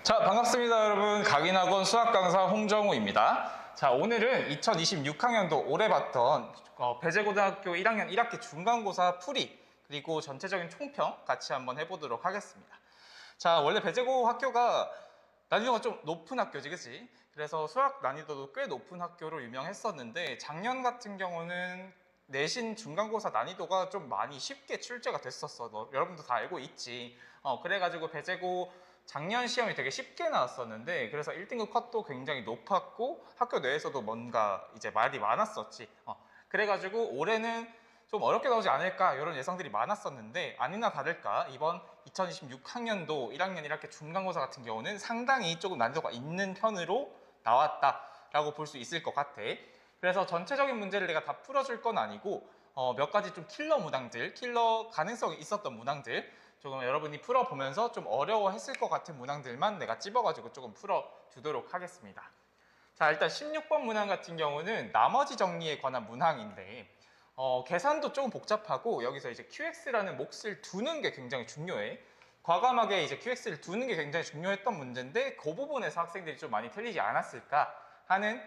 자, 반갑습니다, 여러분. 각인학원 수학 강사 홍정우입니다. 자, 오늘은 2026학년도 올해 봤던 배재고등학교 1학년 1학기 중간고사 풀이 그리고 전체적인 총평 같이 한번 해보도록 하겠습니다. 자, 원래 배재고 학교가 난이도가 좀 높은 학교지, 그치? 그래서 수학 난이도도 꽤 높은 학교로 유명했었는데 작년 같은 경우는 내신 중간고사 난이도가 좀 많이 쉽게 출제가 됐었어. 여러분도 다 알고 있지. 그래가지고 배재고 작년 시험이 되게 쉽게 나왔었는데 그래서 1등급 컷도 굉장히 높았고 학교 내에서도 뭔가 이제 말이 많았었지. 그래가지고 올해는 좀 어렵게 나오지 않을까 이런 예상들이 많았었는데 아니나 다를까 이번 2026학년도 1학년 1학기 중간고사 같은 경우는 상당히 조금 난이도가 있는 편으로 나왔다라고 볼 수 있을 것 같아. 그래서 전체적인 문제를 내가 다 풀어줄 건 아니고 몇 가지 좀 킬러 문항들, 킬러 가능성이 있었던 문항들 조금 여러분이 풀어보면서 좀 어려워했을 것 같은 문항들만 내가 찝어가지고 조금 풀어두도록 하겠습니다. 자, 일단 16번 문항 같은 경우는 나머지 정리에 관한 문항인데 계산도 조금 복잡하고 여기서 이제 QX라는 몫을 두는 게 굉장히 중요해. 과감하게 이제 QX를 두는 게 굉장히 중요했던 문제인데 그 부분에서 학생들이 좀 많이 틀리지 않았을까 하는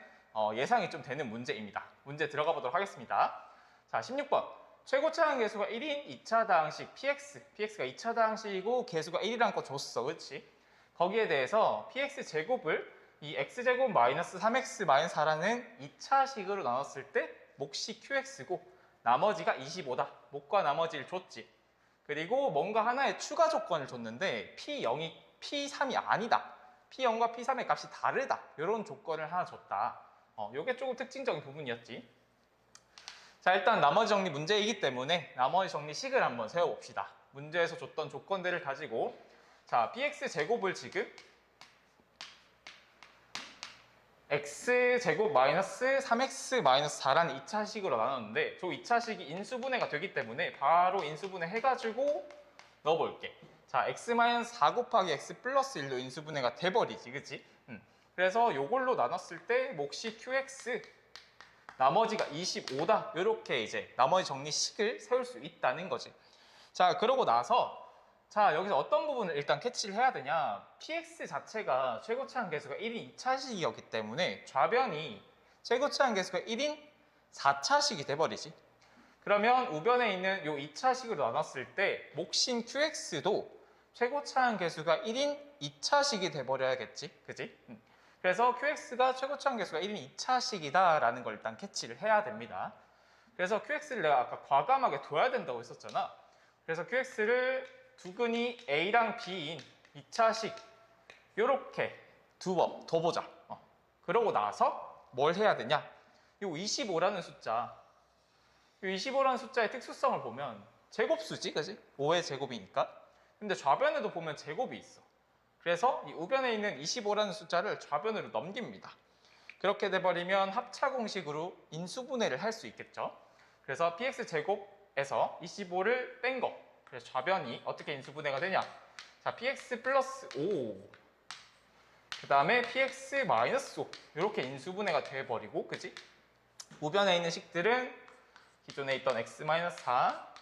예상이 좀 되는 문제입니다. 문제 들어가 보도록 하겠습니다. 자, 16번. 최고차항 계수가 1인 2차 다항식 PX가 2차 다항식이고 계수가 1이란 거 줬어, 그렇지? 거기에 대해서 PX제곱을 이 X제곱 마이너스 3X 마이너스 4라는 2차식으로 나눴을 때 몫이 QX고 나머지가 25다. 몫과 나머지를 줬지. 그리고 뭔가 하나의 추가 조건을 줬는데 P0이 P3이 아니다. P0과 P3의 값이 다르다. 이런 조건을 하나 줬다. 요게 조금 특징적인 부분이었지. 자, 일단 나머지 정리 문제이기 때문에 나머지 정리식을 한번 세워봅시다. 문제에서 줬던 조건들을 가지고 자, bx제곱을 지금 x제곱 마이너스 3x 마이너스 4라는 2차식으로 나눴는데 저 2차식이 인수분해가 되기 때문에 바로 인수분해 해가지고 넣어볼게. 자, x 마이너스 4 곱하기 x 플러스 1로 인수분해가 돼버리지, 그치? 그래서 요걸로 나눴을 때 몫이 qx 나머지가 25다. 이렇게 이제 나머지 정리식을 세울 수 있다는 거지. 자, 그러고 나서 자, 여기서 어떤 부분을 일단 캐치를 해야 되냐. px 자체가 최고차항 계수가 1인 2차식이었기 때문에 좌변이 최고차항 계수가 1인 4차식이 돼버리지. 그러면 우변에 있는 요 2차식으로 나눴을 때 몫인 qx도 최고차항 계수가 1인 2차식이 돼버려야겠지. 그지? 그래서 QX가 최고차항 계수가 1인 2차식이다 라는 걸 일단 캐치를 해야 됩니다. 그래서 QX를 내가 아까 과감하게 둬야 된다고 했었잖아. 그래서 QX를 두근이 A랑 B인 2차식 요렇게 둬보자. 그러고 나서 뭘 해야 되냐? 요 25라는 숫자, 요 25라는 숫자의 특수성을 보면 제곱수지, 그지? 5의 제곱이니까. 근데 좌변에도 보면 제곱이 있어. 그래서 이 우변에 있는 25라는 숫자를 좌변으로 넘깁니다. 그렇게 돼버리면 합차 공식으로 인수분해를 할 수 있겠죠. 그래서 px제곱에서 25를 뺀 거. 그래서 좌변이 어떻게 인수분해가 되냐. 자, px 플러스 5. 그 다음에 px 마이너스 5. 이렇게 인수분해가 돼버리고, 그지? 우변에 있는 식들은 기존에 있던 x 마이너스 4,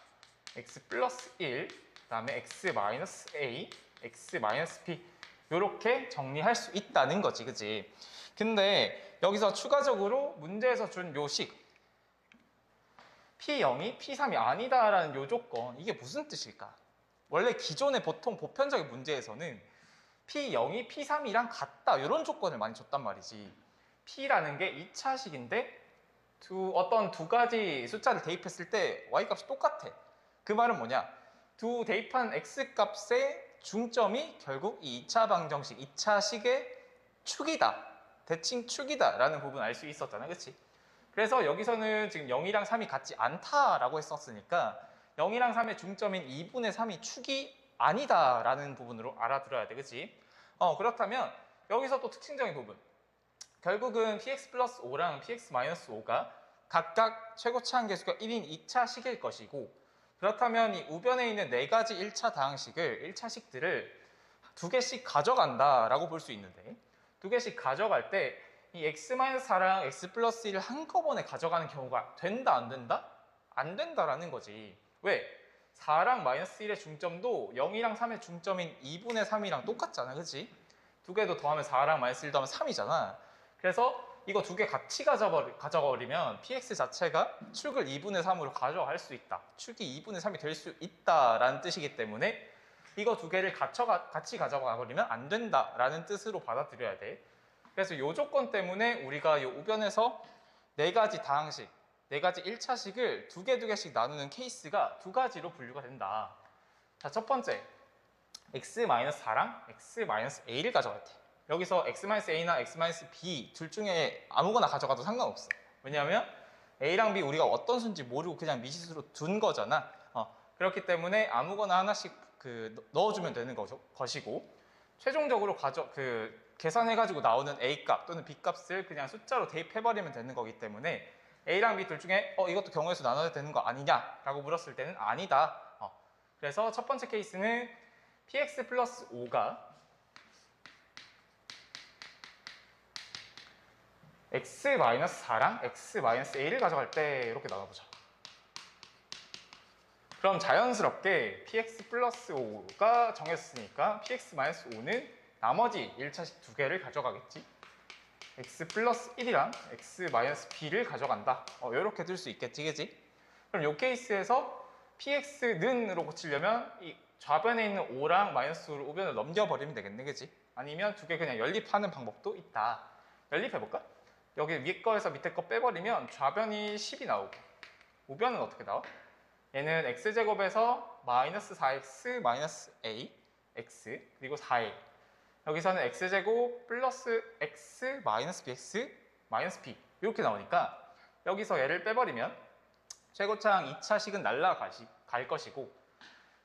x 플러스 1, 그 다음에 x 마이너스 a, x 마이너스 p. 이렇게 정리할 수 있다는 거지, 그치? 근데 여기서 추가적으로 문제에서 준 요 식 P0이 P3이 아니다라는 요 조건, 이게 무슨 뜻일까? 원래 기존의 보통 보편적인 문제에서는 P0이 P3이랑 같다 이런 조건을 많이 줬단 말이지. P라는 게 2차식인데 어떤 두 가지 숫자를 대입했을 때 Y값이 똑같아. 그 말은 뭐냐? 두 대입한 X값의 중점이 결국 이 2차 방정식, 2차식의 축이다. 대칭 축이다 라는 부분 알 수 있었잖아, 그치? 그래서 여기서는 지금 0이랑 3이 같지 않다라고 했었으니까 0이랑 3의 중점인 2분의 3이 축이 아니다 라는 부분으로 알아들어야 돼, 그치? 그렇다면 여기서 또 특징적인 부분, 결국은 px 플러스 5랑 px 마이너스 5가 각각 최고차항 계수가 1인 2차식일 것이고, 그렇다면 이 우변에 있는 네 가지 1차 다항식을 1차식들을 두 개씩 가져간다 라고 볼 수 있는데, 두 개씩 가져갈 때 이 x-4랑 x 플러스 1을 한꺼번에 가져가는 경우가 된다 안 된다? 안 된다라는 거지. 왜? 4랑 마이너스 1의 중점도 0이랑 3의 중점인 2분의 3이랑 똑같잖아, 그치? 두 개도 더하면 4랑 마이너스 1 더하면 3이잖아. 그래서 이거 두 개 같이 가져버리면 px 자체가 축을 2분의 3으로 가져갈 수 있다. 축이 2분의 3이 될 수 있다라는 뜻이기 때문에 이거 두 개를 같이 가져가 버리면 안 된다라는 뜻으로 받아들여야 돼. 그래서 이 조건 때문에 우리가 이 우변에서 네 가지 다항식, 네 가지 1차식을 두 개씩 나누는 케이스가 두 가지로 분류가 된다. 자, 첫 번째, x-4랑 x-a를 가져갈 때 여기서 x-a나 x-b 둘 중에 아무거나 가져가도 상관없어. 왜냐하면 a랑 b 우리가 어떤 수인지 모르고 그냥 미시수로 둔 거잖아. 그렇기 때문에 아무거나 하나씩 넣어주면 되는 것이고 최종적으로 계산해가지고 나오는 a 값 또는 b 값을 그냥 숫자로 대입해버리면 되는 거기 때문에 a랑 b 둘 중에 이것도 경우의 수 나눠야 되는 거 아니냐라고 물었을 때는 아니다. 그래서 첫 번째 케이스는 px 플러스 5가 x-4랑 x-a를 가져갈 때 이렇게 나눠보자. 그럼 자연스럽게 px 플러스 5가 정했으니까 px-5는 나머지 1차식 두 개를 가져가겠지. x 플러스 1이랑 x-b를 가져간다. 이렇게 들 수 있겠지, 그지? 그럼 이 케이스에서 px는으로 고치려면 이 좌변에 있는 5랑 마이너스 5를 우변을 넘겨버리면 되겠네, 그지? 아니면 두 개 그냥 연립하는 방법도 있다. 연립해볼까? 여기 위에 거에서 밑에 거 빼버리면 좌변이 10이 나오고 우변은 어떻게 나와? 얘는 x제곱에서 마이너스 4x 마이너스 a x 그리고 4a 여기서는 x제곱 플러스 x 마이너스 bx 마이너스 b 이렇게 나오니까 여기서 얘를 빼버리면 최고창 2차식은 날라갈 것이고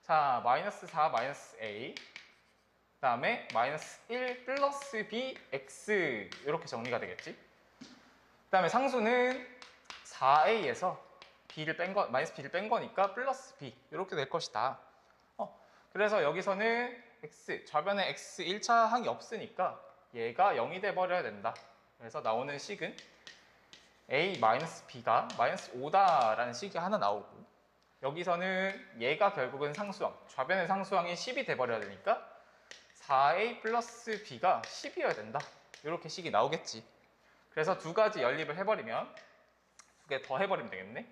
자 마이너스 4 마이너스 a 그 다음에 마이너스 1 플러스 b x 이렇게 정리가 되겠지. 그 다음에 상수는 4a에서 마이너스 b를 뺀 거니까 플러스 b 이렇게 될 것이다. 그래서 여기서는 좌변에 x 1차 항이 없으니까 얘가 0이 돼버려야 된다. 그래서 나오는 식은 a-b가 마이너스 5다라는 식이 하나 나오고 여기서는 얘가 결국은 상수항, 좌변의 상수항이 10이 돼버려야 되니까 4a 플러스 b가 10이어야 된다. 이렇게 식이 나오겠지. 그래서 두 가지 연립을 해버리면 두 개 더 해버리면 되겠네.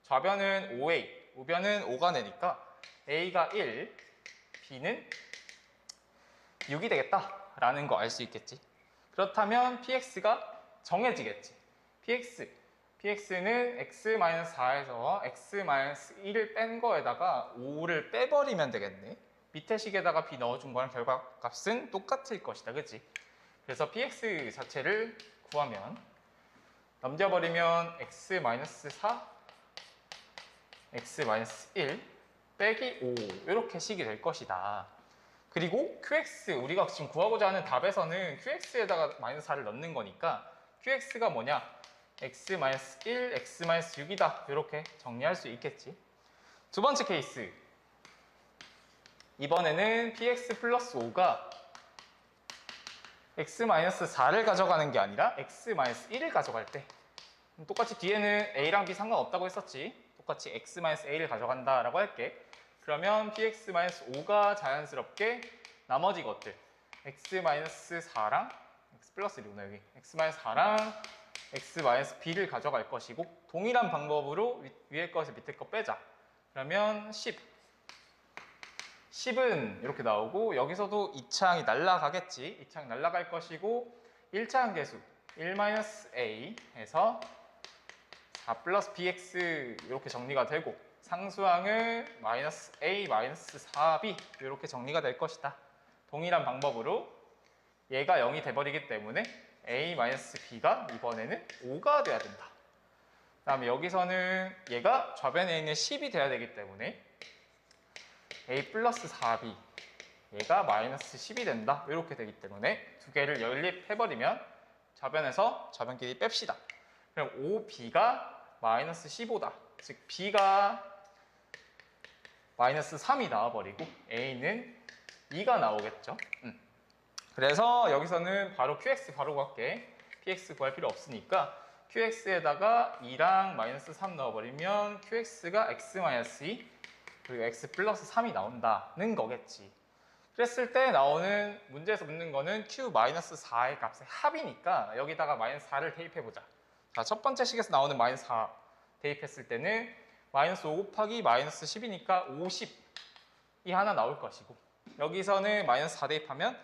좌변은 5a, 우변은 5가 되니까 a가 1, b는 6이 되겠다라는 거 알 수 있겠지. 그렇다면 px가 정해지겠지. px는 x-4에서 x-1을 뺀 거에다가 5를 빼버리면 되겠네. 밑에 식에다가 b 넣어준 거랑 결과값은 똑같을 것이다. 그치? 그래서 px 자체를 구하면 넘겨버리면 x-4 x-1 빼기 5 이렇게 식이 될 것이다. 그리고 qx 우리가 지금 구하고자 하는 답에서는 qx에다가 마이너스 4를 넣는 거니까 qx가 뭐냐? x-1, x-6이다. 이렇게 정리할 수 있겠지. 두 번째 케이스 이번에는 px 플러스 5가 x-4를 가져가는 게 아니라 x-1을 가져갈 때 똑같이 뒤에는 a랑 b 상관없다고 했었지. 똑같이 x-a를 가져간다라고 할게. 그러면 px-5가 자연스럽게 나머지 것들 x-4랑 x 플러스 1이구나 여기 x-4랑 x-b를 가져갈 것이고 동일한 방법으로 위에 거에서 밑에 거 빼자. 그러면 10은 이렇게 나오고 여기서도 2차항이 날라가겠지. 2차항 날라갈 것이고 1차항 계수 1-a에서 4 플러스 bx 이렇게 정리가 되고 상수항을 마이너스 a 마이너스 4b 이렇게 정리가 될 것이다. 동일한 방법으로 얘가 0이 돼버리기 때문에 a 마이너스 b가 이번에는 5가 돼야 된다. 그 다음에 여기서는 얘가 좌변에 있는 10이 돼야 되기 때문에 a 플러스 4b 얘가 마이너스 10이 된다. 이렇게 되기 때문에 두 개를 연립해버리면 좌변에서 좌변끼리 뺍시다. 그럼 5b가 마이너스 15다. 즉 b가 마이너스 3이 나와버리고 a는 2가 나오겠죠. 그래서 여기서는 바로 qx 바로 구할게. px 구할 필요 없으니까 qx에다가 2랑 마이너스 3 넣어버리면 qx가 x 마이너스 2 그리고 x 플러스 3이 나온다는 거겠지. 그랬을 때 나오는 문제에서 묻는 거는 Q-4의 값의 합이니까 여기다가 마이너스 4를 대입해보자. 자, 첫 번째 식에서 나오는 마이너스 4 대입했을 때는 마이너스 5 곱하기 마이너스 10이니까 50이 하나 나올 것이고, 여기서는 마이너스 4 대입하면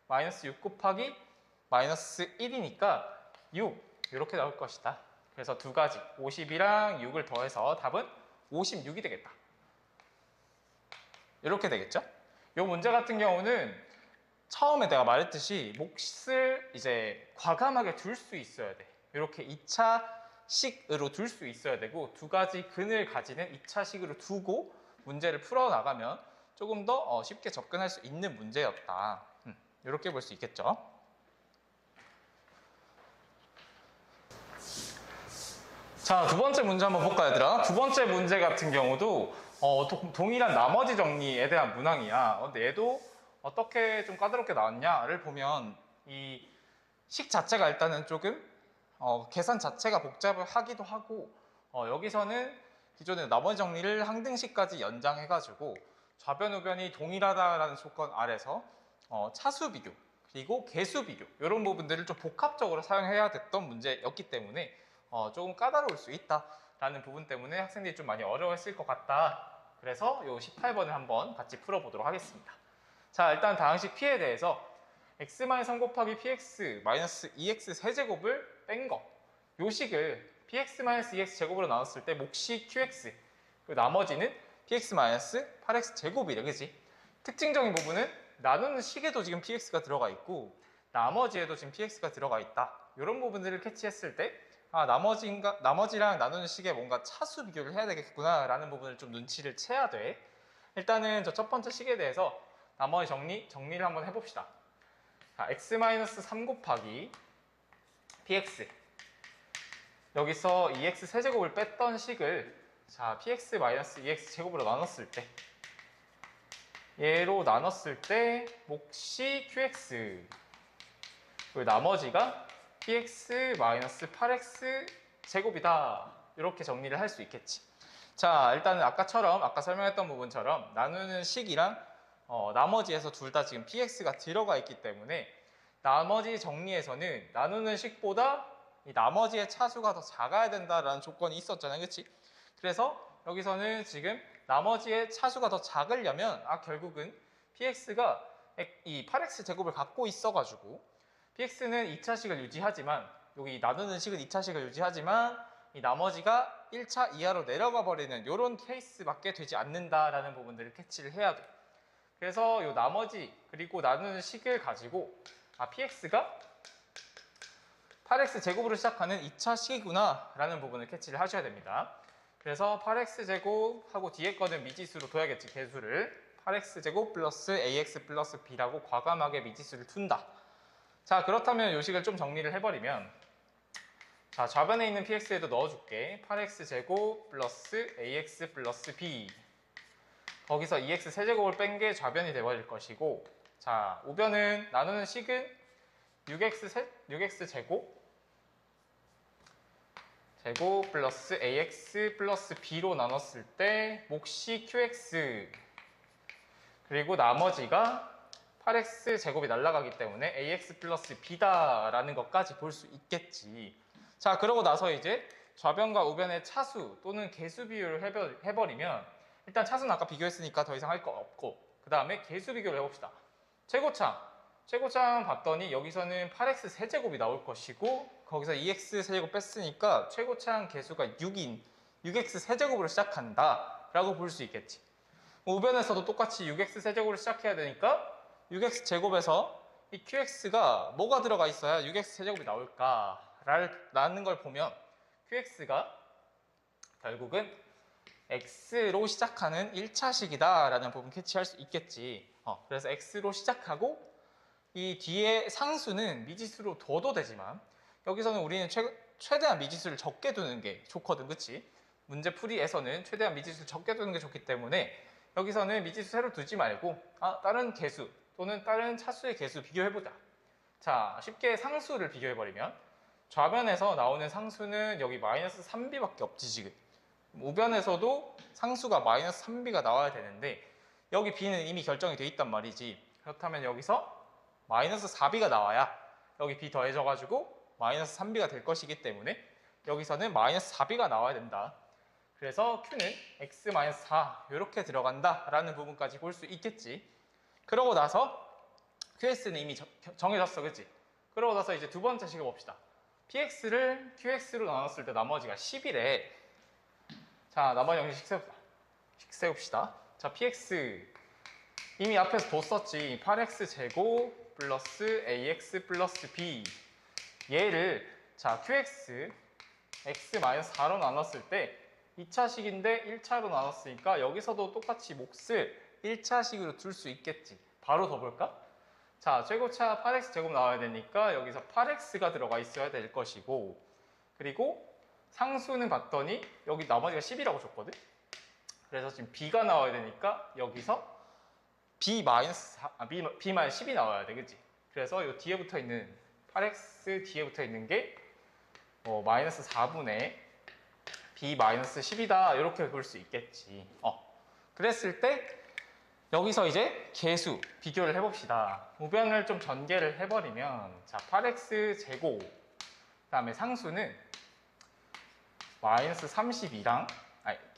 마이너스 6 곱하기 마이너스 1이니까 6 이렇게 나올 것이다. 그래서 두 가지 50이랑 6을 더해서 답은 56이 되겠다. 이렇게 되겠죠? 이 문제 같은 경우는 처음에 내가 말했듯이 몫을 이제 과감하게 둘 수 있어야 돼. 이렇게 2차식으로 둘 수 있어야 되고, 두 가지 근을 가지는 2차식으로 두고 문제를 풀어나가면 조금 더 쉽게 접근할 수 있는 문제였다. 이렇게 볼 수 있겠죠. 자, 두 번째 문제 한번 볼까요, 얘들아? 두 번째 문제 같은 경우도 동일한 나머지 정리에 대한 문항이야. 근데 얘도 어떻게 좀 까다롭게 나왔냐를 보면 이 식 자체가 일단은 조금 계산 자체가 복잡을 하기도 하고, 여기서는 기존의 나머지 정리를 항등식까지 연장해가지고 좌변 우변이 동일하다라는 조건 아래서 차수 비교 그리고 개수 비교 이런 부분들을 좀 복합적으로 사용해야 됐던 문제였기 때문에 조금 까다로울 수 있다라는 부분 때문에 학생들이 좀 많이 어려워했을 것 같다. 그래서 이 18번을 한번 같이 풀어보도록 하겠습니다. 자, 일단 다항식 P에 대해서 x-3 곱하기 px-2x 세제곱을 뺀 거, 요 식을 px-2x 제곱으로 나눴을 때 몫이 qx, 그리고 나머지는 px-8x 제곱이래, 그지? 특징적인 부분은 나누는 식에도 지금 px가 들어가 있고 나머지에도 지금 px가 들어가 있다. 이런 부분들을 캐치했을 때 나머지랑 나누는 식에 뭔가 차수 비교를 해야 되겠구나 라는 부분을 좀 눈치를 채야 돼. 일단은 저 첫 번째 식에 대해서 나머지 정리를 한번 해봅시다. 자, x-3 곱하기 px, 여기서 2x 세제곱을 뺐던 식을 자 px-2x 제곱으로 나눴을 때, 얘로 나눴을 때 몫이 qx, 그리고 나머지가 px-8x 제곱이다. 이렇게 정리를 할 수 있겠지. 자, 일단은 아까 설명했던 부분처럼 나누는 식이랑 나머지에서 둘 다 지금 px가 들어가 있기 때문에 나머지 정리에서는 나누는 식보다 이 나머지의 차수가 더 작아야 된다라는 조건이 있었잖아요, 그렇지? 그래서 여기서는 지금 나머지의 차수가 더 작으려면 결국은 px가 이 8x 제곱을 갖고 있어가지고 px는 2차식을 유지하지만, 여기 나누는 식은 2차식을 유지하지만 이 나머지가 1차 이하로 내려가 버리는 이런 케이스밖에 되지 않는다라는 부분들을 캐치를 해야 돼. 그래서 이 나머지 그리고 나누는 식을 가지고 px가 8x 제곱으로 시작하는 2차식이구나 라는 부분을 캐치를 하셔야 됩니다. 그래서 8x 제곱하고 뒤에 거는 미지수로 둬야겠지, 개수를. 8x 제곱 플러스 ax 플러스 b라고 과감하게 미지수를 둔다. 자, 그렇다면 이 식을 좀 정리를 해버리면, 자, 좌변에 있는 px에도 넣어줄게. 8x 제곱 플러스 ax 플러스 b, 거기서 2x 세제곱을 뺀 게 좌변이 돼버릴 것이고, 자, 우변은 나누는 식은 6x 제곱 플러스 ax 플러스 b로 나눴을 때 몫이 qx, 그리고 나머지가 8x 제곱이 날아가기 때문에 ax 플러스 b다라는 것까지 볼 수 있겠지. 자, 그러고 나서 이제 좌변과 우변의 차수 또는 개수 비교를 해버리면, 일단 차수는 아까 비교했으니까 더 이상 할 거 없고, 그 다음에 개수 비교를 해봅시다. 최고창 봤더니 여기서는 8x 세제곱이 나올 것이고, 거기서 2x 세제곱 뺐으니까 최고창 개수가 6x 세제곱으로 시작한다 라고 볼 수 있겠지. 우변에서도 똑같이 6x 세제곱으로 시작해야 되니까 6x 제곱에서 이 qx가 뭐가 들어가 있어야 6x 세제곱이 나올까라는 걸 보면 qx가 결국은 x로 시작하는 1차식이다 라는 부분 캐치할 수 있겠지. 그래서 x로 시작하고 이 뒤에 상수는 미지수로 둬도 되지만, 여기서는 우리는 최대한 미지수를 적게 두는 게 좋거든, 그치? 문제 풀이에서는 최대한 미지수를 적게 두는 게 좋기 때문에 여기서는 미지수 새로 두지 말고 다른 개수 또는 다른 차수의 개수 비교해보자. 자, 쉽게 상수를 비교해버리면 좌변에서 나오는 상수는 여기 마이너스 3b밖에 없지, 지금. 우변에서도 상수가 마이너스 3b가 나와야 되는데 여기 b는 이미 결정이 돼 있단 말이지. 그렇다면 여기서 마이너스 4b가 나와야 여기 b 더해져가지고 마이너스 3b가 될 것이기 때문에 여기서는 마이너스 4b가 나와야 된다. 그래서 q는 x-4 이렇게 들어간다라는 부분까지 볼 수 있겠지. 그러고 나서 qs는 이미 정해졌어, 그치? 그러고 나서 이제 두 번째 식을 봅시다. px를 qx로 나눴을 때 나머지가 10이래. 자, 나머지 형식 세웁시다. 자, px 이미 앞에서 뒀었지. 8x 제곱 플러스 ax 플러스 b 얘를 자 qx x-4로 나눴을 때 2차식인데 1차로 나눴으니까 여기서도 똑같이 몫을 1차식으로 둘 수 있겠지. 바로 더 볼까? 자, 최고차 8x 제곱 나와야 되니까 여기서 8x가 들어가 있어야 될 것이고, 그리고 상수는 봤더니 여기 나머지가 10이라고 줬거든? 그래서 지금 b가 나와야 되니까 여기서 b-10이 나와야 돼, 그치? 그래서 이 뒤에 붙어 있는 8x 뒤에 붙어 있는 게 마이너스 4분의 b-10이다 이렇게 볼 수 있겠지. 그랬을 때 여기서 이제 계수 비교를 해봅시다. 우변을 좀 전개를 해버리면 자 8x 제곱 그다음에 상수는 마이너스 32랑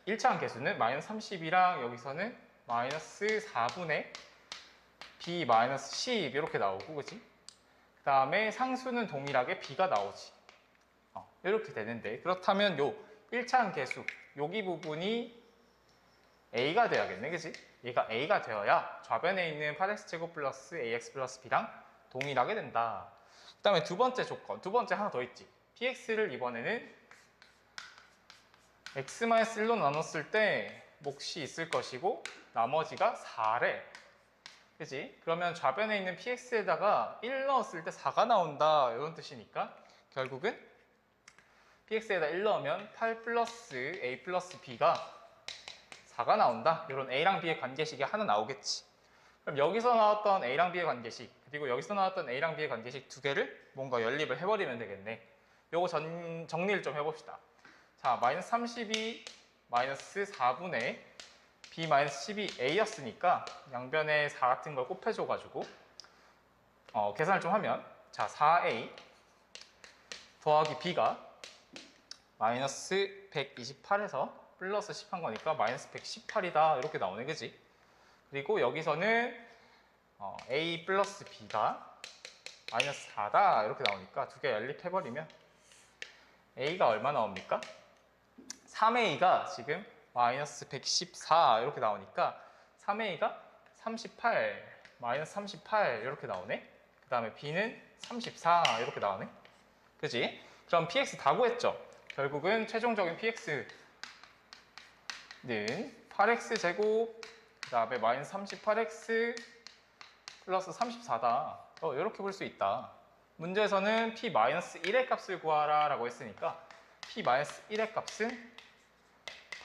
1차원 계수는 마이너스 32랑 여기서는 마이너스 4분의 b-10 이렇게 나오고, 그치? 그 다음에 상수는 동일하게 b가 나오지. 이렇게 되는데, 그렇다면 요 1차원 계수 여기 부분이 a가 돼야겠네, 그치? 얘가 a가 되어야 좌변에 있는 8x제곱 플러스 ax 플러스 b랑 동일하게 된다. 그 다음에 두 번째 조건, 두 번째 하나 더 있지. px를 이번에는 x-1로 나눴을 때 몫이 있을 것이고 나머지가 4래. 그치? 그러면 좌변에 있는 px에다가 1 넣었을 때 4가 나온다 이런 뜻이니까 결국은 px에다 1 넣으면 8 플러스 a 플러스 b가 4가 나온다. 이런 a랑 b의 관계식이 하나 나오겠지. 그럼 여기서 나왔던 a랑 b의 관계식 그리고 여기서 나왔던 a랑 b의 관계식 두 개를 뭔가 연립을 해버리면 되겠네. 요거 정리를 좀 해봅시다. 자, 마이너스 32 마이너스 4분의 b-12 a였으니까 양변에 4 같은 걸 곱해줘가지고 계산을 좀 하면 자 4a 더하기 b가 마이너스 128에서 플러스 10 한 거니까 마이너스 118이다 이렇게 나오네, 그지? 그리고 여기서는 a 플러스 b가 마이너스 4다 이렇게 나오니까 두 개 연립해버리면 a가 얼마 나옵니까? 3a가 지금 마이너스 114 이렇게 나오니까 3a가 38 마이너스 38 이렇게 나오네. 그 다음에 b는 34 이렇게 나오네, 그지? 그럼 px 다 구했죠? 결국은 최종적인 px는 8x 제곱 그 다음에 마이너스 38x 플러스 34다 이렇게 볼 수 있다. 문제에서는 p-1의 값을 구하라 라고 했으니까 p-1의 값은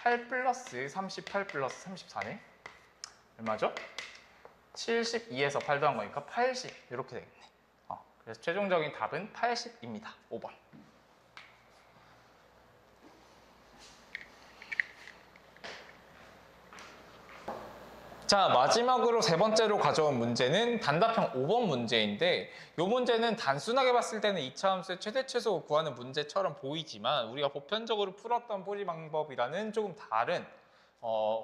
8 플러스 38 플러스 34네. 얼마죠? 72에서 8 더한 거니까 80 이렇게 되겠네. 그래서 최종적인 답은 80입니다. 5번. 자, 마지막으로 세 번째로 가져온 문제는 단답형 5번 문제인데 이 문제는 단순하게 봤을 때는 이차함수의 최대 최소 구하는 문제처럼 보이지만 우리가 보편적으로 풀었던 풀이 방법이라는 조금 다른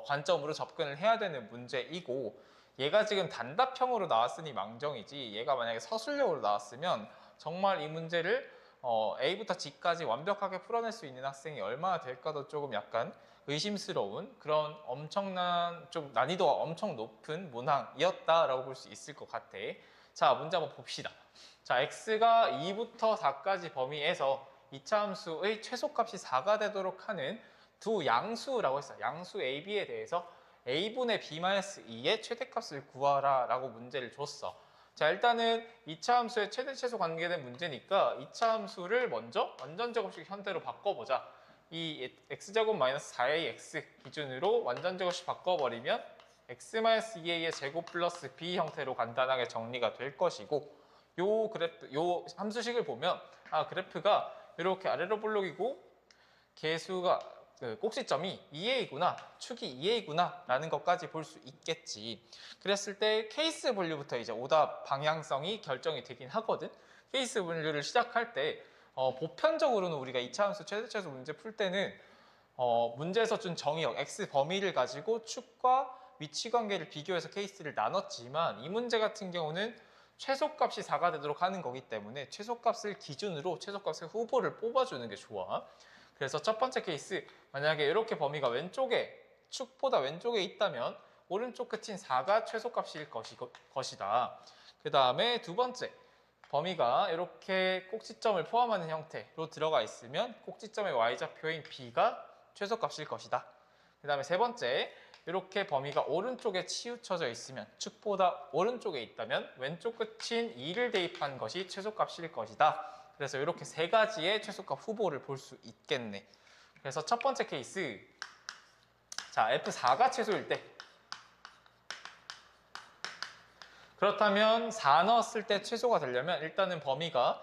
관점으로 접근을 해야 되는 문제이고, 얘가 지금 단답형으로 나왔으니 망정이지 얘가 만약에 서술형으로 나왔으면 정말 이 문제를 A부터 G까지 완벽하게 풀어낼 수 있는 학생이 얼마나 될까도 조금 약간 의심스러운 그런 엄청난 좀 난이도가 엄청 높은 문항이었다라고 볼 수 있을 것 같아. 자, 문제 한번 봅시다. 자, x가 2부터 4까지 범위에서 이차함수의 최소값이 4가 되도록 하는 두 양수라고 했어요. 양수 a, b에 대해서 a분의 b-2의 최대값을 구하라 라고 문제를 줬어. 자, 일단은 이차함수의 최대 최소 관계된 문제니까 이차함수를 먼저 완전제곱식 형태로 바꿔보자. 이 x제곱 마이너스 4ax 기준으로 완전제곱식 바꿔버리면 x-2a의 제곱 플러스 b 형태로 간단하게 정리가 될 것이고, 요 함수식을 보면 그래프가 이렇게 아래로 볼록이고 개수가 그 꼭지점이 2A구나, 축이 2A구나 라는 것까지 볼 수 있겠지. 그랬을 때 케이스 분류부터 이제 오답 방향성이 결정이 되긴 하거든. 케이스 분류를 시작할 때 보편적으로는 우리가 이차함수 최대차수 문제 풀 때는 문제에서 준 정의역 x 범위를 가지고 축과 위치 관계를 비교해서 케이스를 나눴지만 이 문제 같은 경우는 최소값이 4가 되도록 하는 거기 때문에 최소값을 기준으로 최소값의 후보를 뽑아주는 게 좋아. 그래서 첫 번째 케이스, 만약에 이렇게 범위가 왼쪽에, 축보다 왼쪽에 있다면 오른쪽 끝인 4가 최소값일 것이다. 그 다음에 두 번째, 범위가 이렇게 꼭지점을 포함하는 형태로 들어가 있으면 꼭지점의 y좌표인 b가 최소값일 것이다. 그 다음에 세 번째, 이렇게 범위가 오른쪽에 치우쳐져 있으면 축보다 오른쪽에 있다면 왼쪽 끝인 2를 대입한 것이 최소값일 것이다. 그래서 이렇게 세 가지의 최소값 후보를 볼 수 있겠네. 그래서 첫 번째 케이스, 자 F4가 최소일 때, 그렇다면 4 넣었을 때 최소가 되려면 일단은 범위가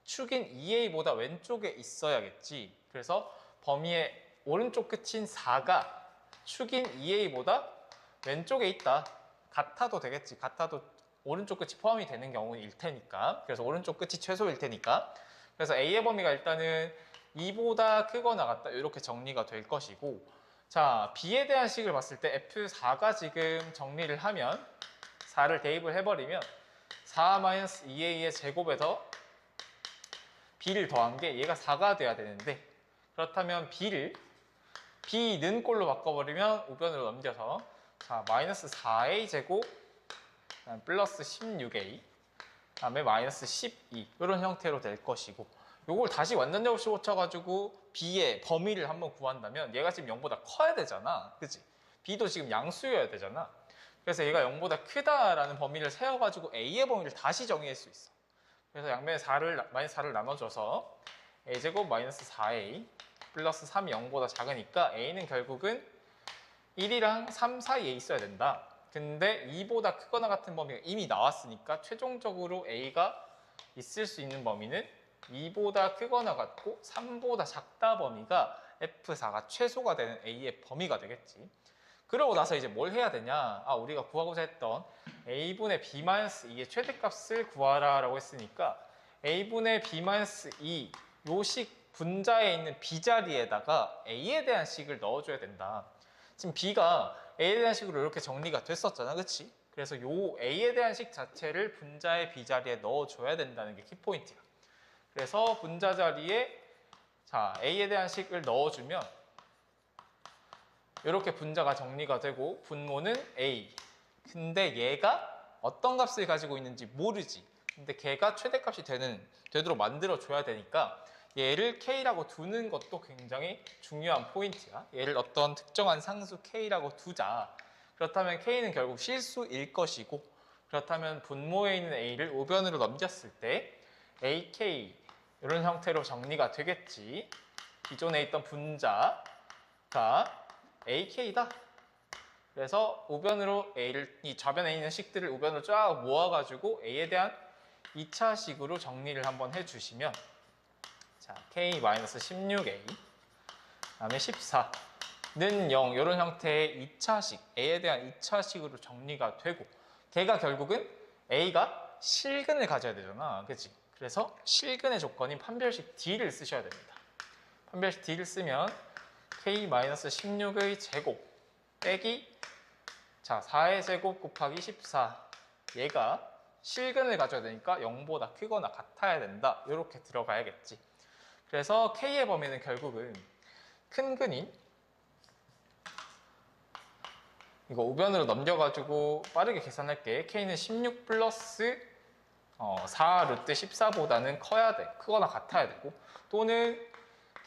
축인 2A보다 왼쪽에 있어야겠지. 그래서 범위의 오른쪽 끝인 4가 축인 2A보다 왼쪽에 있다. 같아도 되겠지. 같아도 오른쪽 끝이 포함이 되는 경우일 테니까. 그래서 오른쪽 끝이 최소일 테니까. 그래서 A의 범위가 일단은 2보다 크거나 같다. 이렇게 정리가 될 것이고, 자 B에 대한 식을 봤을 때 F4가 지금 정리를 하면 4를 대입을 해버리면 4-2A의 제곱에서 B를 더한 게 얘가 4가 돼야 되는데, 그렇다면 B는 꼴로 바꿔버리면 우변으로 넘겨서 자 마이너스 4A 제곱 플러스 16A 다음에 마이너스 12 이런 형태로 될 것이고, 요걸 다시 완전접시 고쳐가지고 B의 범위를 한번 구한다면 얘가 지금 0보다 커야 되잖아, 그치? B도 지금 양수여야 되잖아. 그래서 얘가 0보다 크다라는 범위를 세워가지고 A의 범위를 다시 정의할 수 있어. 그래서 양면에 마이너스 4를 나눠줘서 A제곱 마이너스 4A 플러스 3이 0보다 작으니까 A는 결국은 1이랑 3 사이에 있어야 된다. 근데 2보다 크거나 같은 범위가 이미 나왔으니까 최종적으로 A가 있을 수 있는 범위는 2보다 크거나 같고 3보다 작다 범위가 F4가 최소가 되는 A의 범위가 되겠지. 그러고 나서 이제 뭘 해야 되냐? 우리가 구하고자 했던 A분의 B-2의 최대값을 구하라 라고 했으니까 A분의 B-2 요식 분자에 있는 B자리에다가 A에 대한 식을 넣어줘야 된다. 지금 B가 A에 대한 식으로 이렇게 정리가 됐었잖아, 그치? 그래서 요 A에 대한 식 자체를 분자의 B자리에 넣어줘야 된다는 게 키포인트야. 그래서 분자 자리에 자 A에 대한 식을 넣어주면 이렇게 분자가 정리가 되고 분모는 A. 근데 얘가 어떤 값을 가지고 있는지 모르지. 근데 걔가 최대값이 되도록 만들어줘야 되니까 얘를 K라고 두는 것도 굉장히 중요한 포인트야. 얘를 어떤 특정한 상수 K라고 두자. 그렇다면 K는 결국 실수일 것이고, 그렇다면 분모에 있는 A를 우변으로 넘겼을 때 AK 이런 형태로 정리가 되겠지. 기존에 있던 분자가 AK다. 그래서 우변으로 이 좌변에 있는 식들을 우변으로 쫙 모아가지고 A에 대한 2차식으로 정리를 한번 해주시면 자 K-16A 다음에 14는 0 이런 형태의 2차식 A에 대한 2차식으로 정리가 되고, 걔가 결국은 A가 실근을 가져야 되잖아, 그치? 그래서 실근의 조건인 판별식 D를 쓰셔야 됩니다. 판별식 D를 쓰면 K-16의 제곱 빼기 자 4의 제곱 곱하기 14 얘가 실근을 가져야 되니까 0보다 크거나 같아야 된다. 이렇게 들어가야겠지. 그래서 K의 범위는 결국은 큰 근인 이거 우변으로 넘겨가지고 빠르게 계산할게. K는 16 플러스 4 루트 14보다는 커야 돼. 크거나 같아야 되고, 또는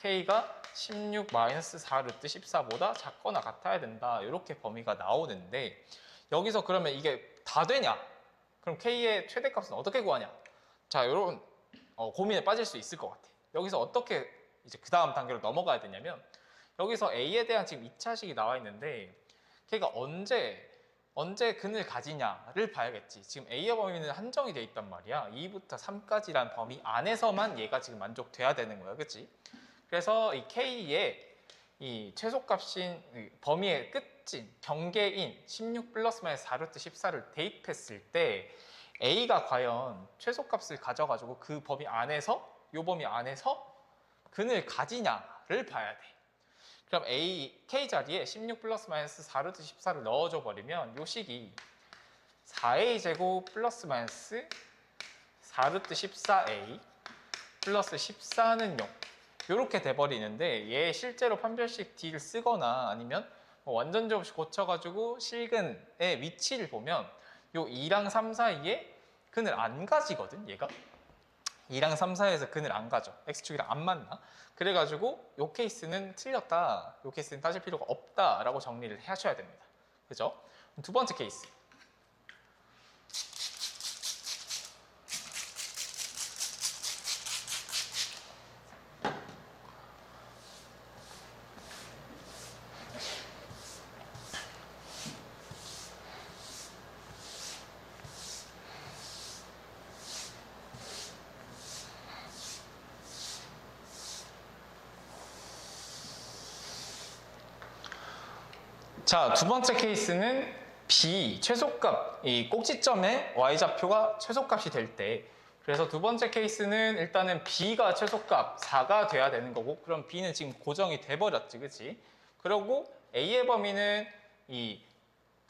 K가 16 마이너스 4 루트 14보다 작거나 같아야 된다. 이렇게 범위가 나오는데, 여기서 그러면 이게 다 되냐? 그럼 K의 최대값은 어떻게 구하냐? 자, 이런 고민에 빠질 수 있을 것 같아. 여기서 어떻게 이제 그 다음 단계로 넘어가야 되냐면, 여기서 A에 대한 지금 2차식이 나와 있는데 K가 언제 근을 가지냐를 봐야겠지. 지금 A의 범위는 한정이 돼 있단 말이야. 2부터 3까지란 범위 안에서만 얘가 지금 만족돼야 되는 거야, 그치? 그래서 이 K의 이 최소값인 범위의 끝인 경계인 16 플러스 마이너스 4루트 14를 대입했을 때 A가 과연 최소값을 가져가지고 그 범위 안에서 이 범위 안에서 근을 가지냐를 봐야 돼. 그럼 K 자리에 16 플러스 마이너스 4루트 14를 넣어줘 버리면 요 식이 4A 제곱 플러스 마이너스 4루트 14A 플러스 14는 0 이렇게 돼버리는데 얘 실제로 판별식 D를 쓰거나 아니면 완전제 없이 고쳐가지고 실근의 위치를 보면 요 2랑 3 사이에 근을 안 가지거든 얘가 2랑 3 사이에서 근을 안 가져 X축이랑 안 맞나 그래가지고 요 케이스는 틀렸다 요 케이스는 따질 필요가 없다 라고 정리를 하셔야 됩니다 그죠? 두 번째 케이스 자, 두 번째 케이스는 B, 최소값, 이 꼭지점의 Y좌표가 최소값이 될 때 그래서 두 번째 케이스는 일단은 B가 최소값 4가 돼야 되는 거고 그럼 B는 지금 고정이 돼버렸지, 그치? 그리고 A의 범위는 이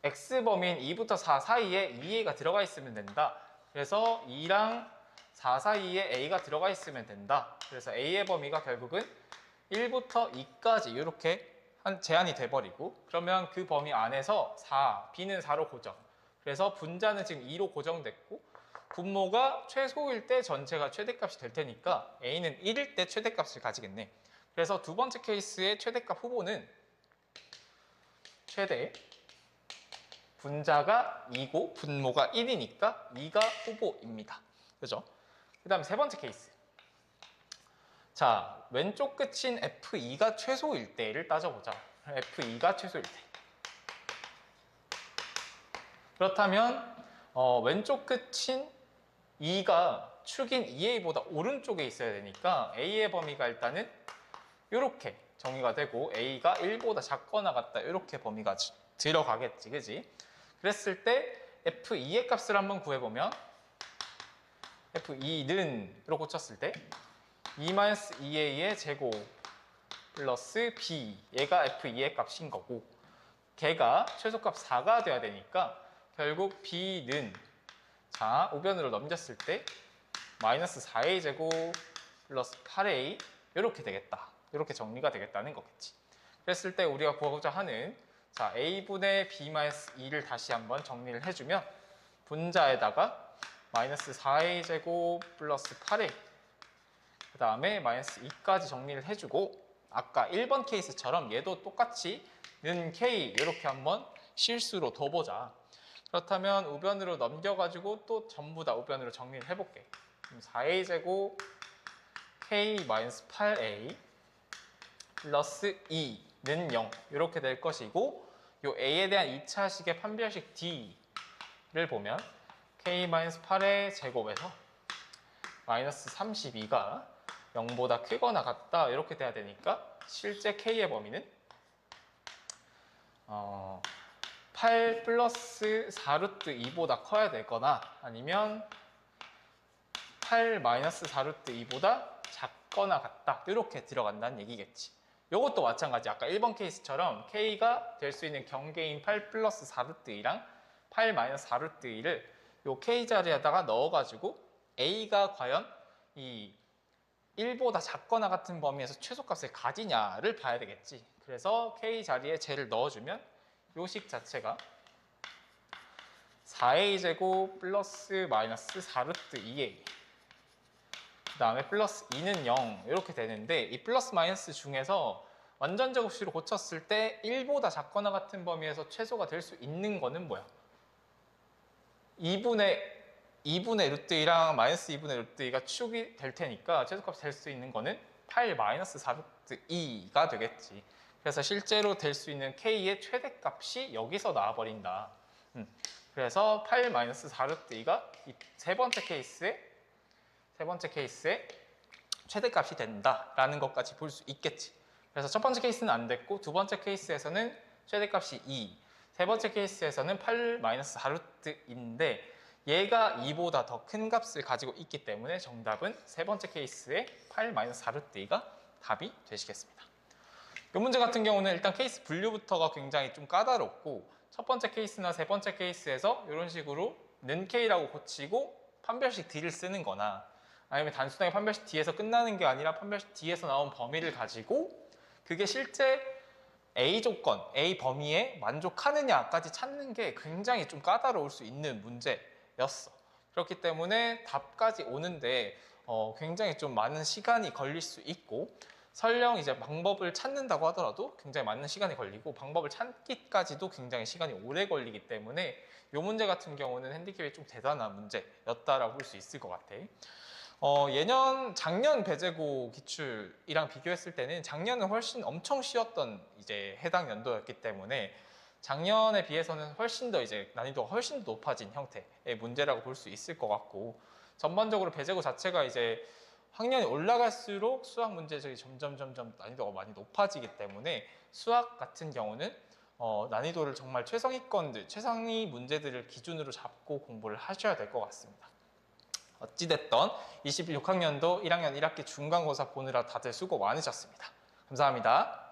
X범위인 2부터 4 사이에 2A가 들어가 있으면 된다. 그래서 2랑 4 사이에 A가 들어가 있으면 된다. 그래서 A의 범위가 결국은 1부터 2까지 이렇게 제한이 돼버리고 그러면 그 범위 안에서 4, B는 4로 고정 그래서 분자는 지금 2로 고정됐고 분모가 최소일 때 전체가 최대값이 될 테니까 A는 1일 때 최대값을 가지겠네 그래서 두 번째 케이스의 최대값 후보는 최대 분자가 2고 분모가 1이니까 2가 후보입니다 그죠? 그 다음 세 번째 케이스 자, 왼쪽 끝인 F2가 최소일 때를 따져보자. F2가 최소일 때. 그렇다면 왼쪽 끝인 2가 축인 2A보다 오른쪽에 있어야 되니까 A의 범위가 일단은 이렇게 정의가 되고 A가 1보다 작거나 같다 이렇게 범위가 들어가겠지, 그지? 그랬을 때 F2의 값을 한번 구해보면 F2는 이렇게 쳤을 때 2-2A의 제곱 플러스 B 얘가 F2의 값인 거고 걔가 최소값 4가 돼야 되니까 결국 B는 자 우변으로 넘겼을 때 마이너스 4A 제곱 플러스 8A 이렇게 되겠다 이렇게 정리가 되겠다는 거겠지 그랬을 때 우리가 구하고자 하는 자 A분의 B-2를 다시 한번 정리를 해주면 분자에다가 마이너스 4A 제곱 플러스 8A 그 다음에 마이너스 2까지 정리를 해주고 아까 1번 케이스처럼 얘도 똑같이 는 K 이렇게 한번 실수로 둬보자 그렇다면 우변으로 넘겨가지고 또 전부 다 우변으로 정리를 해볼게 4A 제곱 K-8A 플러스 2는 0 이렇게 될 것이고 요 A에 대한 2차식의 판별식 D를 보면 K-8의 제곱에서 마이너스 32가 0보다 크거나 같다 이렇게 돼야 되니까 실제 K의 범위는 8 플러스 4루트 2보다 커야 되거나 아니면 8 마이너스 4루트 2보다 작거나 같다 이렇게 들어간다는 얘기겠지 이것도 마찬가지 아까 1번 케이스처럼 K가 될 수 있는 경계인 8 플러스 4루트 2랑 8 마이너스 4루트 2를 요 K 자리에다가 넣어가지고 A가 과연 이 1보다 작거나 같은 범위에서 최소값을 가지냐를 봐야 되겠지. 그래서 K 자리에 쟤를 넣어주면 요식 자체가 4A 제곱 플러스 마이너스 4루트 2A 그 다음에 플러스 2는 0 이렇게 되는데 이 플러스 마이너스 중에서 완전 제곱식으로 고쳤을 때 1보다 작거나 같은 범위에서 최소가 될 수 있는 거는 뭐야? 2분의 루트 2랑 마이너스 2분의 루트 2가 축이 될 테니까 최소값이 될 수 있는 거는 8 마이너스 4루트 2가 되겠지. 그래서 실제로 될 수 있는 K의 최대값이 여기서 나와버린다. 그래서 8 마이너스 4루트 2가 이 세 번째 케이스의 최대값이 된다라는 것까지 볼 수 있겠지. 그래서 첫 번째 케이스는 안 됐고 두 번째 케이스에서는 최대값이 2, 세 번째 케이스에서는 8-4루트인데 얘가 2보다 더 큰 값을 가지고 있기 때문에 정답은 세 번째 케이스의 8-4루트2가 답이 되시겠습니다. 이 문제 같은 경우는 일단 케이스 분류부터가 굉장히 좀 까다롭고 첫 번째 케이스나 세 번째 케이스에서 이런 식으로 는 K라고 고치고 판별식 D를 쓰는 거나 아니면 단순하게 판별식 D에서 끝나는 게 아니라 판별식 D에서 나온 범위를 가지고 그게 실제 A 조건, A 범위에 만족하느냐까지 찾는 게 굉장히 좀 까다로울 수 있는 문제였어. 그렇기 때문에 답까지 오는데 굉장히 좀 많은 시간이 걸릴 수 있고 설령 이제 방법을 찾는다고 하더라도 굉장히 많은 시간이 걸리고 방법을 찾기까지도 굉장히 시간이 오래 걸리기 때문에 이 문제 같은 경우는 핸디캡이 좀 대단한 문제였다라고 볼 수 있을 것 같아. 작년 배제고 기출이랑 비교했을 때는 작년은 훨씬 엄청 쉬웠던 이제 해당 연도였기 때문에 작년에 비해서는 훨씬 더 이제 난이도가 훨씬 더 높아진 형태의 문제라고 볼 수 있을 것 같고 전반적으로 배제고 자체가 이제 학년이 올라갈수록 수학 문제들이 점점 난이도가 많이 높아지기 때문에 수학 같은 경우는 난이도를 정말 최상위권들, 최상위 문제들을 기준으로 잡고 공부를 하셔야 될 것 같습니다. 어찌됐던 26학년도 1학년 1학기 중간고사 보느라 다들 수고 많으셨습니다. 감사합니다.